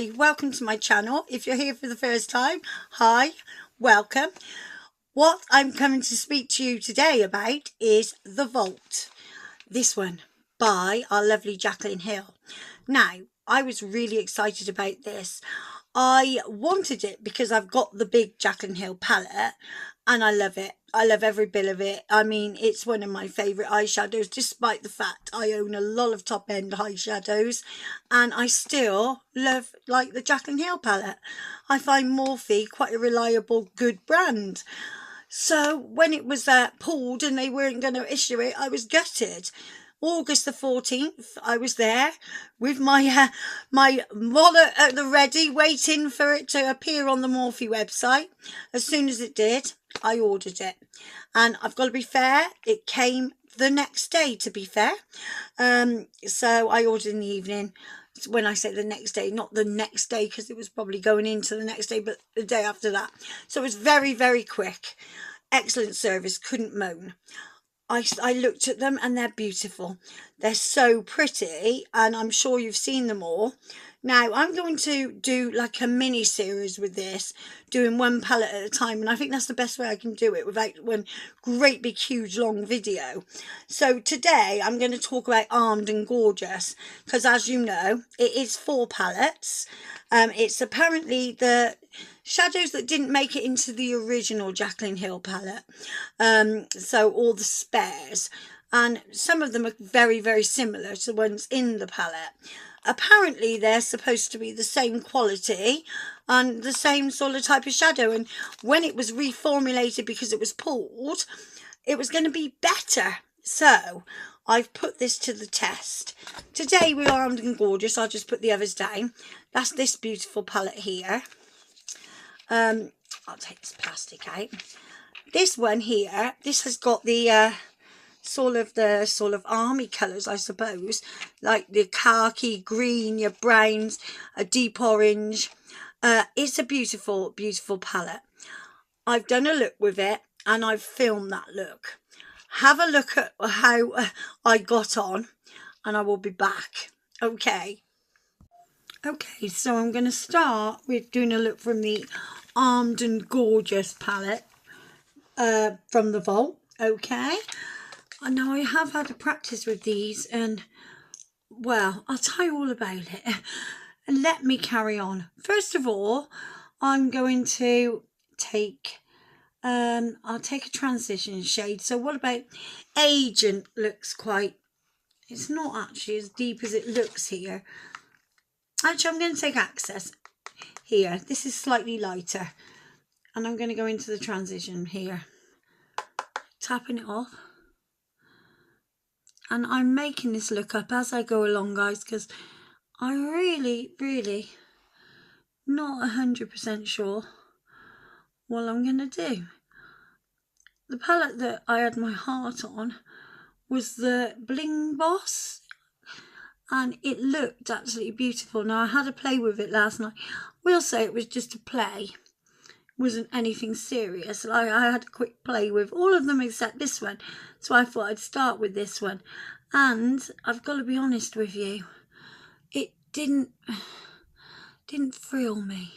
Hi, welcome to my channel. If you're here for the first time, hi, welcome. What I'm coming to speak to you today about is The Vault. This one by our lovely Jaclyn Hill. Now, I was really excited about this. I wanted it because I've got the big Jaclyn Hill palette and I love it. I love every bit of it. I mean, it's one of my favourite eyeshadows, despite the fact I own a lot of top-end eyeshadows, and I still love, like, the Jaclyn Hill palette. I find Morphe quite a reliable, good brand. So when it was pulled and they weren't going to issue it, I was gutted. August the 14th, I was there with my my wallet at the ready, waiting for it to appear on the Morphe website. As soon as it did, I ordered it. And I've got to be fair, it came the next day, to be fair. So I ordered in the evening. When I say the next day, not the next day, because it was probably going into the next day, but the day after that. So it was very, very quick. Excellent service, couldn't moan. I looked at them and they're beautiful. They're so pretty, and I'm sure you've seen them all. Now, I'm going to do like a mini series with this, doing one palette at a time, and I think that's the best way I can do it without one great big huge long video. So today I'm going to talk about Armed and Gorgeous, because as you know, it is 4 palettes. It's apparently the shadows that didn't make it into the original Jaclyn Hill palette. So all the spares, and some of them are very, very similar to the ones in the palette. Apparently they're supposed to be the same quality and the same sort of type of shadow, and when it was reformulated, because it was pulled, it was going to be better. So I've put this to the test. Today we're Armed and Gorgeous. I'll just put the others down. That's this beautiful palette here. I'll take this plastic out. This one here, this has got the sort of army colours, I suppose, like the khaki, green, your browns, a deep orange. It's a beautiful, beautiful palette. I've done a look with it and I've filmed that look. Have a look at how I got on, and I will be back. Okay, so I'm going to start with doing a look from the Armed and Gorgeous palette from The Vault. Okay, I know I have had a practice with these, and well, I'll tell you all about it. And let me carry on. First of all, I'm going to take I'll take a transition shade. So what about Agent? Looks quite, it's not actually as deep as it looks here. Actually, I'm going to take Access here. This is slightly lighter, and I'm going to go into the transition here, tapping it off. And I'm making this look up as I go along, guys, because I'm really not 100% sure what I'm going to do. The palette that I had my heart on was the Bling Boss, and it looked absolutely beautiful. Now, I had a play with it last night. We'll say it was just a play. It wasn't anything serious. I had a quick play with all of them except this one, so I thought I'd start with this one. And I've got to be honest with you, it didn't thrill me.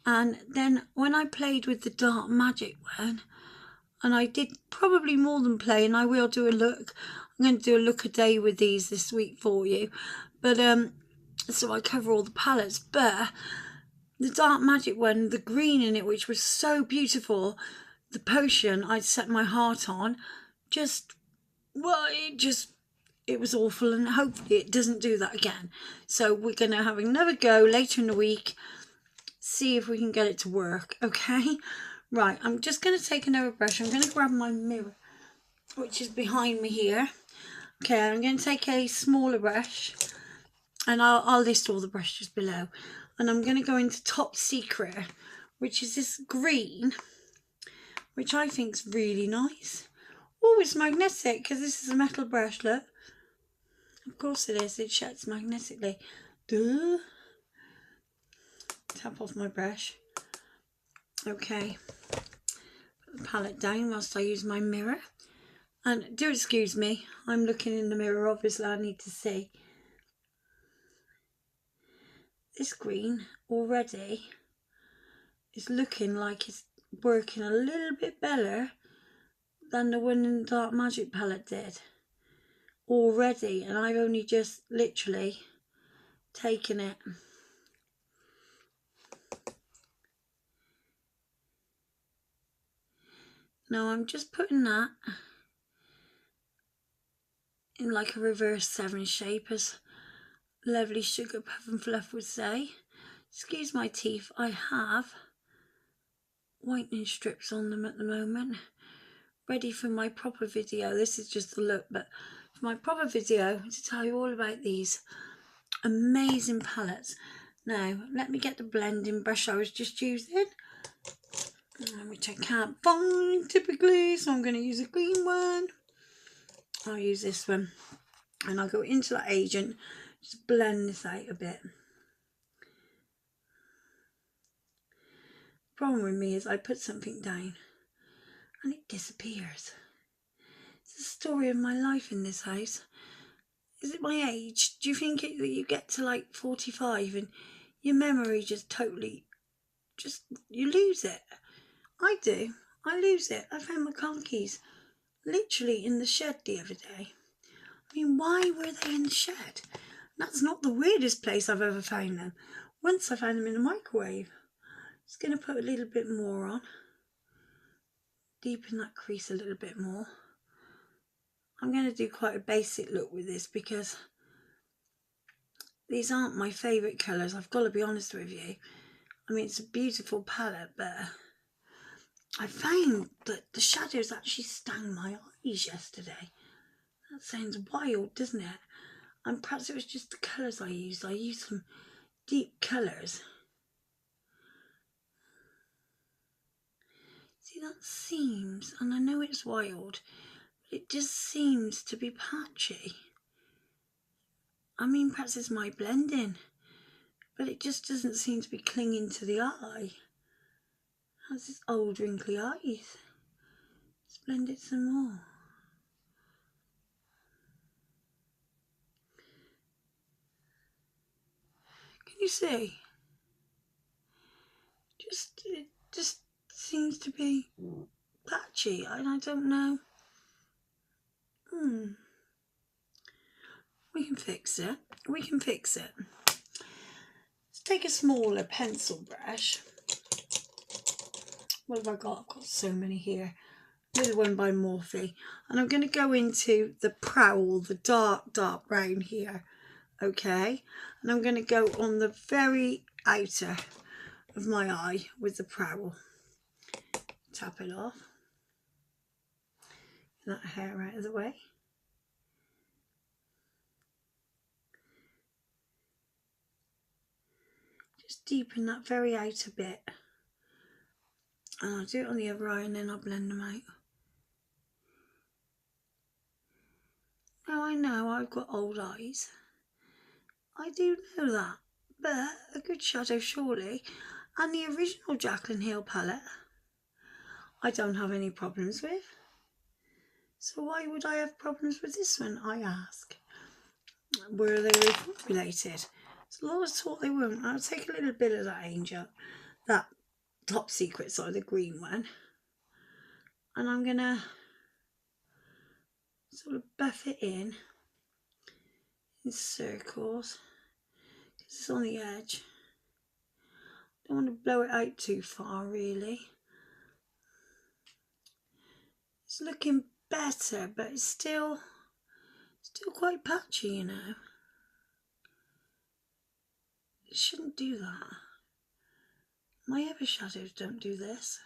And then when I played with the Dark Magic one, and I did probably more than play, and I will do a look. I'm going to do a look a day with these this week for you. But so I cover all the palettes. But the Dark Magic one, the green in it, which was so beautiful, the potion I'd set my heart on, just, well, it was awful, and hopefully it doesn't do that again. So we're going to have another go later in the week, see if we can get it to work, okay? Right, I'm just going to take another brush. I'm going to grab my mirror, which is behind me here. Okay, I'm going to take a smaller brush, and I'll list all the brushes below. And I'm going to go into Top Secret, which is this green, which I think is really nice. Oh, it's magnetic, because this is a metal brush, look. Of course it is, it shuts magnetically. Duh. Tap off my brush. Okay. Put the palette down whilst I use my mirror. And do excuse me, I'm looking in the mirror, obviously I need to see. this green already is looking like it's working a little bit better than the one in the Dark Magic palette did already, and I've only just literally taken it. Now I'm just putting that in like a reverse 7 shape, as lovely Sugar Puff and Fluff would say. Excuse my teeth, I have whitening strips on them at the moment, ready for my proper video. This is just the look, but for my proper video to tell you all about these amazing palettes. Now let me get the blending brush I was just using, which I can't find typically, so I'm going to use a green one. I'll use this one, and I'll go into that agent, just blend this out a bit. Problem with me is I put something down and it disappears. It's the story of my life in this house. Is it my age? Do you think that you get to like 45 and your memory just totally, you lose it? I do. I lose it. I found my car keys literally in the shed the other day. I mean, why were they in the shed? That's not the weirdest place I've ever found them. Once I found them in the microwave. Just going to put a little bit more on. Deepen that crease a little bit more. I'm going to do quite a basic look with this because these aren't my favourite colours. I've got to be honest with you. I mean, it's a beautiful palette, but I found that the shadows actually stung my eyes yesterday. That sounds wild, doesn't it? And perhaps it was just the colours I used. I used some deep colours. See, that seems, and I know it's wild, but it just seems to be patchy. I mean, perhaps it's my blending, but it just doesn't seem to be clinging to the eye. It has this old wrinkly eyes. Let's blend it some more. Can you see? It just seems to be patchy, and I don't know. We can fix it. We can fix it. Let's take a smaller pencil brush. What have I got? I've got so many here. Little one by Morphe. And I'm going to go into the Prowl, the dark brown here. Okay? And I'm going to go on the very outer of my eye with the Prowl. Tap it off. Get that hair out of the way. Just deepen that very outer bit. And I'll do it on the other eye and then I'll blend them out. Now I know I've got old eyes. I do know that. But a good shadow surely. And the original Jaclyn Hill palette I don't have any problems with. So why would I have problems with this one, I ask? Were they reformulated? So Laura's thought they weren't. I'll take a little bit of that angel, that Top Secret side, the green one, and I'm going to sort of buff it in circles, because it's on the edge. Don't want to blow it out too far, really. It's looking better, but it's still quite patchy, you know. It shouldn't do that. My other shadows don't do this.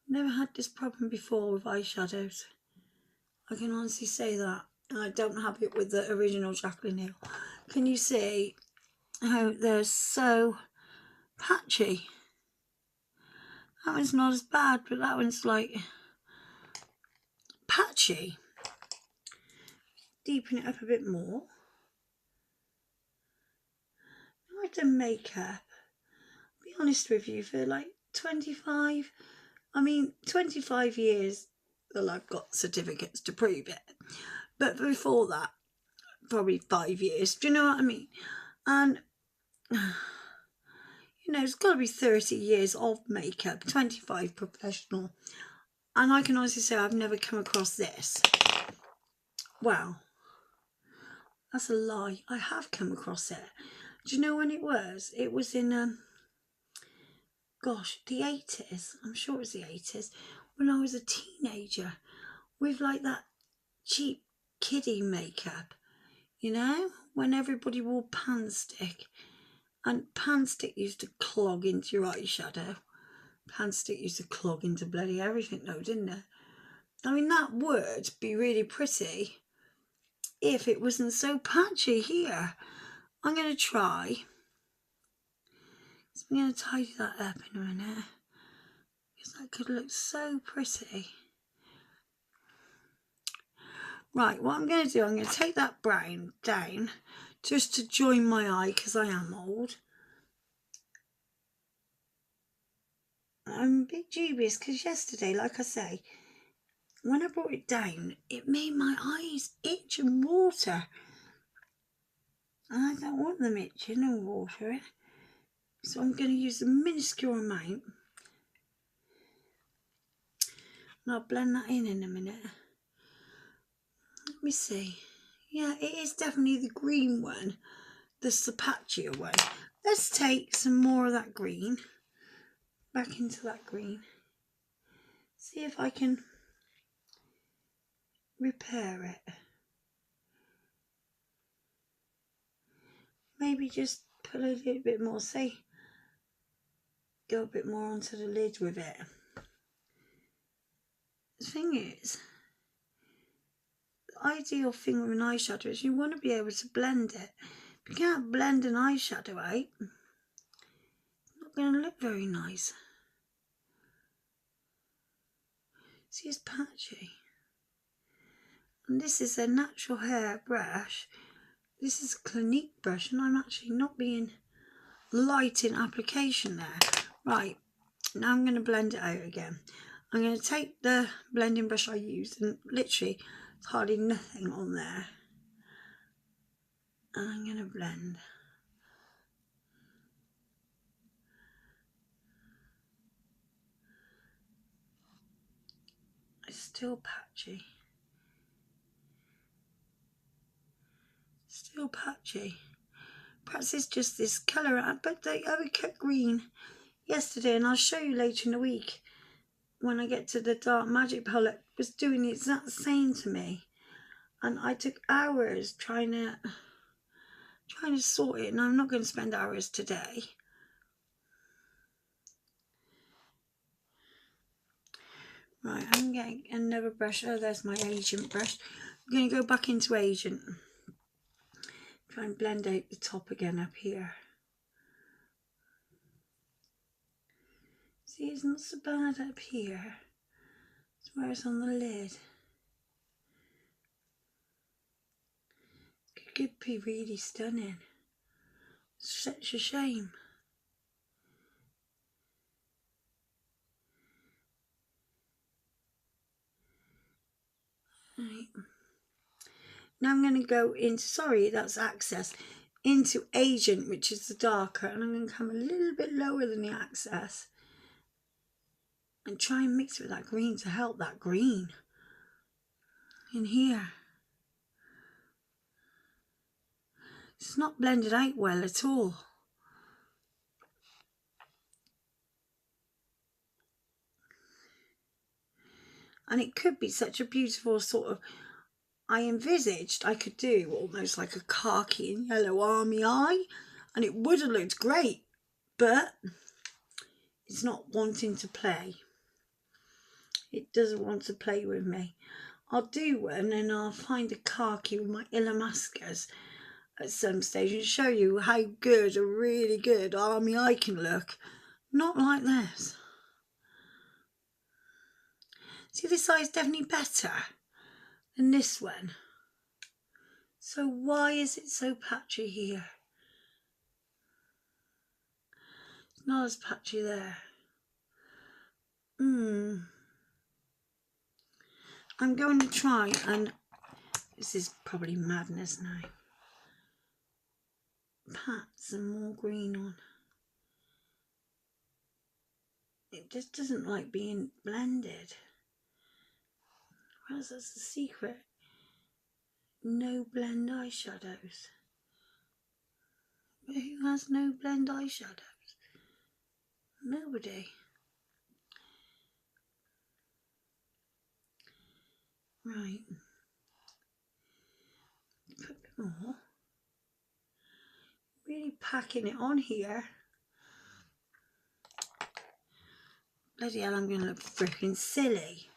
Never had this problem before with eyeshadows. I can honestly say that. And I don't have it with the original Jaclyn Hill. Can you see how they're so patchy? That one's not as bad, but that one's like patchy. Deepen it up a bit more. I've done makeup, I'll be honest with you, for like 25 years. Well, I've got certificates to prove it, but before that, probably 5 years. Do you know what I mean? And you know, it's got to be 30 years of makeup, 25 professional. And I can honestly say I've never come across this. Well, that's a lie. I have come across it. Do you know when it was? It was in, gosh, the 80s. I'm sure it was the 80s. When I was a teenager. With like that cheap kiddie makeup. You know? When everybody wore pan stick. And pan stick used to clog into your eyeshadow. Pan stick used to clog into bloody everything though, didn't it? I mean, that would be really pretty if it wasn't so patchy here. I'm going to try. So I'm going to tidy that up in a minute. Because that could look so pretty. Right, what I'm going to do, I'm going to take that brown down just to join my eye because I am old. I'm a bit dubious because yesterday, like I say, when I brought it down, it made my eyes itch and water. And I don't want them itching and watering. So I'm going to use a minuscule amount. And I'll blend that in a minute. Let me see. Yeah, it is definitely the green one. That's the patchier one. Let's take some more of that green. Back into that green. See if I can repair it. Maybe just put a little bit more, say, go a bit more onto the lid with it. The thing is, the ideal thing with an eyeshadow is you want to be able to blend it. If you can't blend an eyeshadow out, it's not going to look very nice. See, it's patchy. And this is a natural hair brush. This is a Clinique brush, and I'm actually not being light in application there. Right, now I'm going to blend it out again. I'm going to take the blending brush I used, and literally there's hardly nothing on there. And I'm going to blend. It's still patchy. Still patchy. Perhaps it's just this colour, but I cut green yesterday, and I'll show you later in the week when I get to the Dark Magic palette. Was doing the exact same to me, and I took hours trying to sort it, and I'm not going to spend hours today. Right, I'm getting another brush. Oh, there's my Agent brush. I'm going to go back into Agent. Try and blend out the top again up here. See, it's not so bad up here. It's where it's on the lid. It could be really stunning. It's such a shame. Right. Now I'm going to go into, sorry, that's Access, into Agent, which is the darker, and I'm going to come a little bit lower than the Access and try and mix with that green to help that green in here. It's not blended out well at all. And it could be such a beautiful sort of, I envisaged I could do almost like a khaki and yellow army eye, and it would have looked great, but it's not wanting to play. It doesn't want to play with me. I'll do one and I'll find a khaki with my Illamasqus at some stage and show you how good a really good army eye can look. Not like this. See, this eye is definitely better than this one. So why is it so patchy here? It's not as patchy there. I'm going to try, and this is probably madness now. pat some more green on. It just doesn't like being blended. Perhaps that's the secret. No blend eyeshadows. But who has no blend eyeshadows? Nobody. Right. Put a bit more. Really packing it on here. Bloody hell, I'm going to look freaking silly.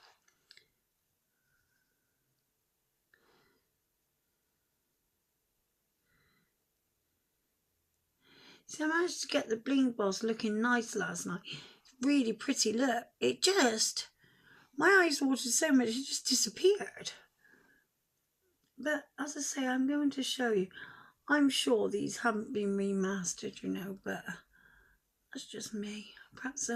So I managed to get the bling balls looking nice last night. Really pretty look. It just, my eyes watered so much, it just disappeared. But as I say, I'm going to show you. I'm sure these haven't been remastered, you know, but that's just me. Perhaps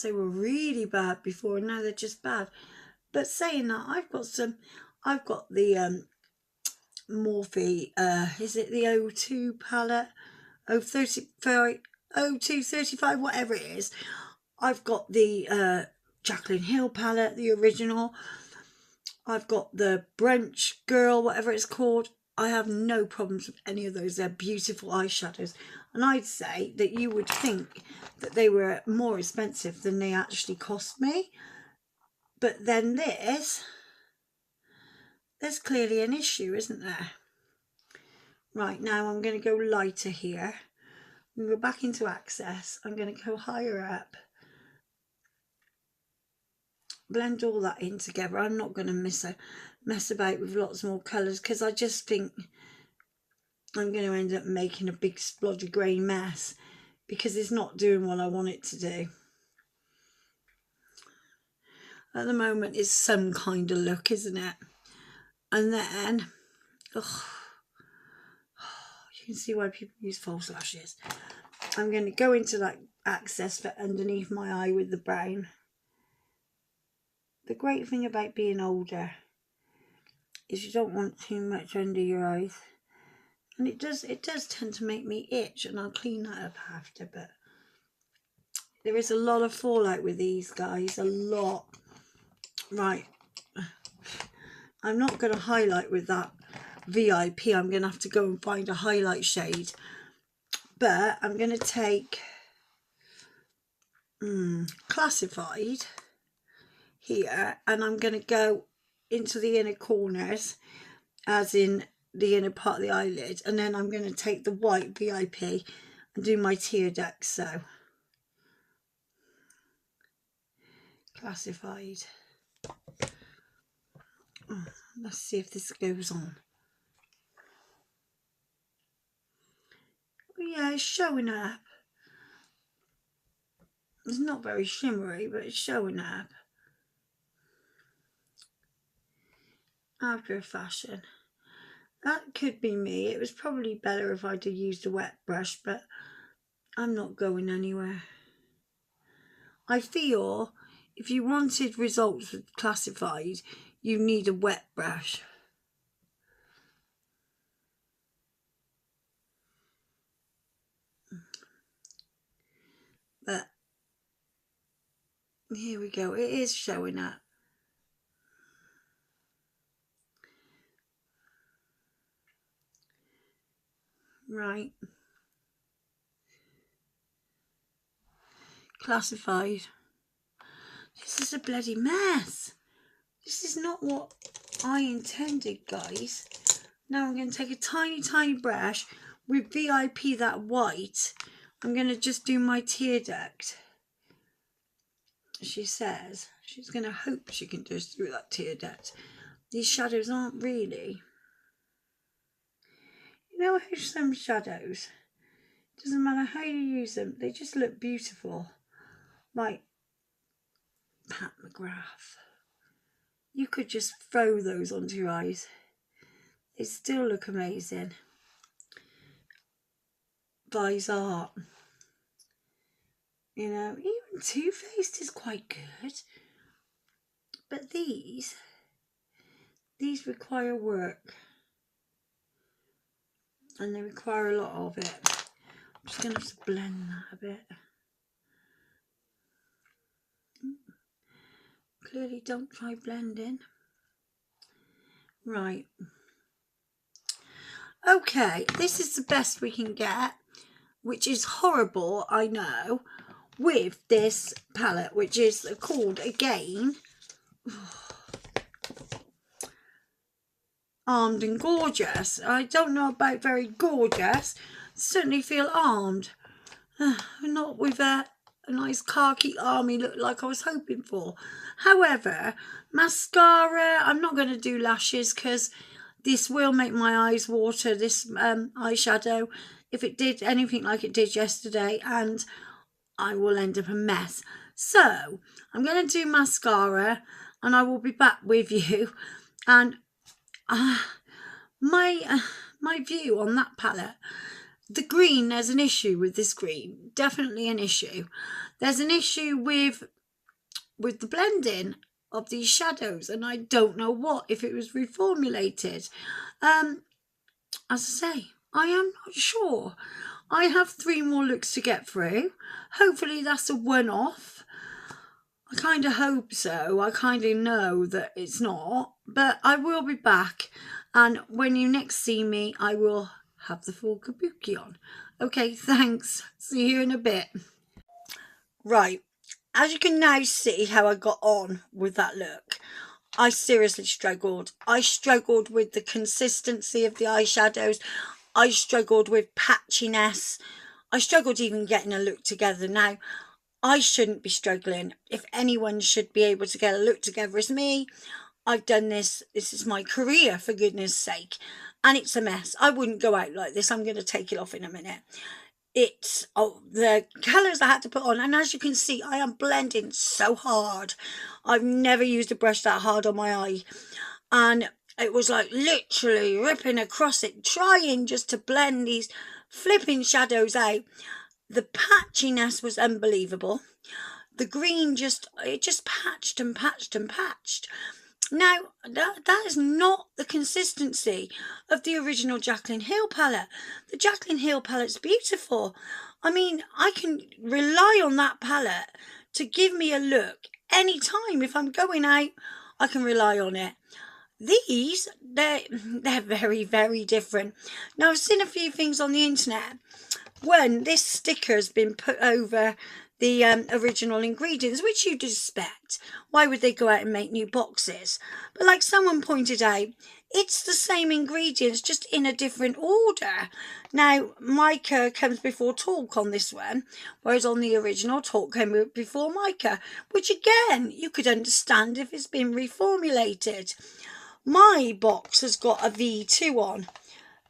they were really bad before, and now they're just bad. But saying that, I've got the Morphe, is it the O2 palette? 0235, whatever it is. I've got the Jaclyn Hill palette, the original. I've got the Brunch Girl, whatever it's called. I have no problems with any of those. They're beautiful eyeshadows. And I'd say that you would think that they were more expensive than they actually cost me. But then there's clearly an issue, isn't there? Right, now I'm going to go lighter here. I'm going to go back into Access. I'm going to go higher up. Blend all that in together. I'm not going to mess about with lots more colours, because I just think I'm going to end up making a big splodgy grey mess, because it's not doing what I want it to do. At the moment it's some kind of look, isn't it? And then, you can see why people use false lashes. I'm going to go into that Access for underneath my eye with the brown. The great thing about being older is you don't want too much under your eyes. And it does tend to make me itch, and I'll clean that up after, but there is a lot of fallout with these guys, a lot. Right, I'm not going to highlight with that VIP. I'm going to have to go and find a highlight shade. But I'm going to take Classified here, and I'm going to go into the inner corners, as in the inner part of the eyelid, and then I'm going to take the white VIP and do my tear ducts. So Classified. Let's see if this goes on. Yeah, it's showing up. It's not very shimmery, but it's showing up. After a fashion. That could be me. It was probably better if I'd have used a wet brush, but I'm not going anywhere. I feel if you wanted results with Classified, you need a wet brush. But here we go. It is showing up. Right. Classified. This is a bloody mess. This is not what I intended, guys. Now I'm going to take a tiny brush with VIP, that white. I'm going to just do my tear duct. She says she's going to hope she can just do that tear duct. These shadows aren't really. You know how some shadows, doesn't matter how you use them, they just look beautiful. Like Pat McGrath. You could just throw those onto your eyes. They still look amazing. Vi's Art. You know, even Too Faced is quite good. But these require work. and they require a lot of it. I'm just going to have to blend that a bit. Clearly don't try blending. Right. Okay, this is the best we can get, which is horrible, I know, with this palette, which is called, again, Armed and Gorgeous. I don't know about very gorgeous. Certainly feel armed. Not with a nice khaki army look like I was hoping for. However, mascara, I'm not going to do lashes because this will make my eyes water, this eyeshadow, if it did anything like it did yesterday, and I will end up a mess. So I'm going to do mascara and I will be back with you. And my view on that palette, the green, there's an issue with this green, definitely an issue. There's an issue with the blending of these shadows, and I don't know if it was reformulated. As I say, I am not sure. I have 3 more looks to get through. Hopefully that's a one-off. I kind of hope so. I kind of know that it's not, but I will be back, and when you next see me, I will have the full kabuki on. Okay, thanks. See you in a bit. Right. As you can now see how I got on with that look, I seriously struggled. I struggled with the consistency of the eyeshadows. I struggled with patchiness. I struggled even getting a look together. Now, I shouldn't be struggling. If anyone should be able to get a look together, it's me. I've done this. This is my career, for goodness sake. And it's a mess. I wouldn't go out like this. I'm going to take it off in a minute. It's the colours I had to put on, and as you can see, I am blending so hard. I've never used a brush that hard on my eye, and it was like literally ripping across it, trying just to blend these flipping shadows out. The patchiness was unbelievable. The green just patched and patched and patched. Now, that is not the consistency of the original Jaclyn Hill palette. The Jaclyn Hill palette's beautiful. I mean, I can rely on that palette to give me a look anytime. If I'm going out, I can rely on it. These, they're very, very different. Now, I've seen a few things on the internet. When this sticker's been put over the original ingredients, which you'd expect. Why would they go out and make new boxes? But like someone pointed out, it's the same ingredients, just in a different order. Now, mica comes before talc on this one, whereas on the original, talc came before mica, which again, you could understand if it's been reformulated. My box has got a V2 on,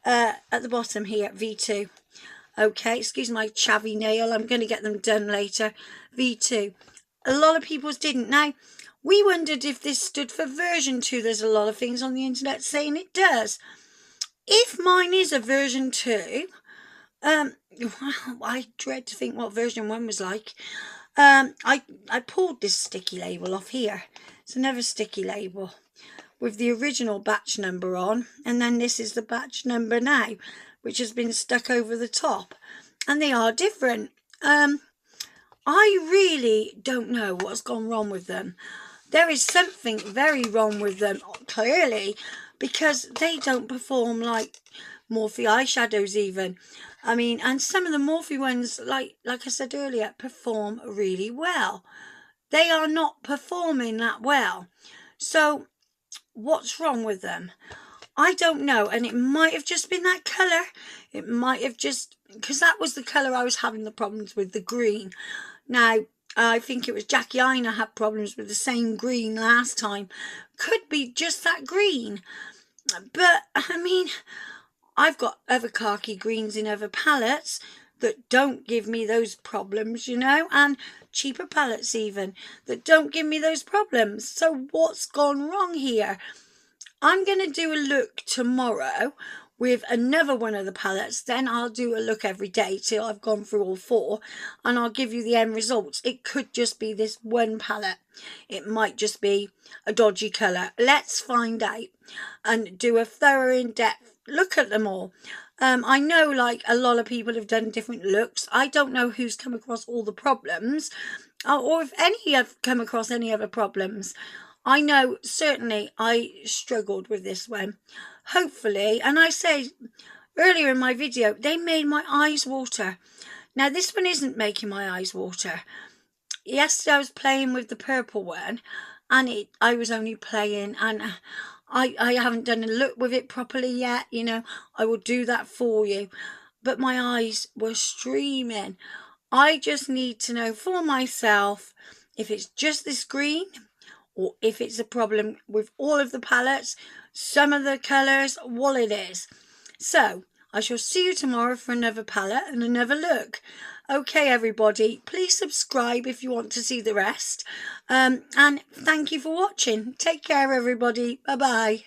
at the bottom here, V2. Okay, excuse my chavvy nail. I'm going to get them done later. V2. A lot of people's didn't. Now, we wondered if this stood for version 2. There's a lot of things on the internet saying it does. If mine is a version 2, I dread to think what version 1 was like. I pulled this sticky label off here. It's another sticky label with the original batch number on, and then this is the batch number now, which has been stuck over the top, and they are different. I really don't know what's gone wrong with them. There is something very wrong with them, clearly, because they don't perform like Morphe eyeshadows even. I mean, and some of the Morphe ones, like I said earlier, perform really well. They are not performing that well. So what's wrong with them? I don't know, and it might have just been that colour. It might have just, because that was the colour I was having the problems with, the green. Now, I think it was Jackie Ina had problems with the same green last time. Could be just that green. But, I mean, I've got other khaki greens in other palettes that don't give me those problems, you know, and cheaper palettes even, that don't give me those problems. So what's gone wrong here? I'm going to do a look tomorrow with another one of the palettes. Then I'll do a look every day till I've gone through all 4, and I'll give you the end results. It could just be this one palette. It might just be a dodgy colour. Let's find out and do a thorough in-depth look at them all. I know like a lot of people have done different looks. I don't know who's come across all the problems, or if any have come across any other problems. I know certainly I struggled with this one. Hopefully, and I say earlier in my video, they made my eyes water. Now this one isn't making my eyes water. Yesterday I was playing with the purple one, and I was only playing, and I haven't done a look with it properly yet. You know, I will do that for you. But my eyes were streaming. I just need to know for myself if it's just this green, or if it's a problem with all of the palettes, some of the colours, what it is. So I shall see you tomorrow for another palette and another look. Okay, everybody, please subscribe if you want to see the rest. And thank you for watching. Take care, everybody. Bye-bye.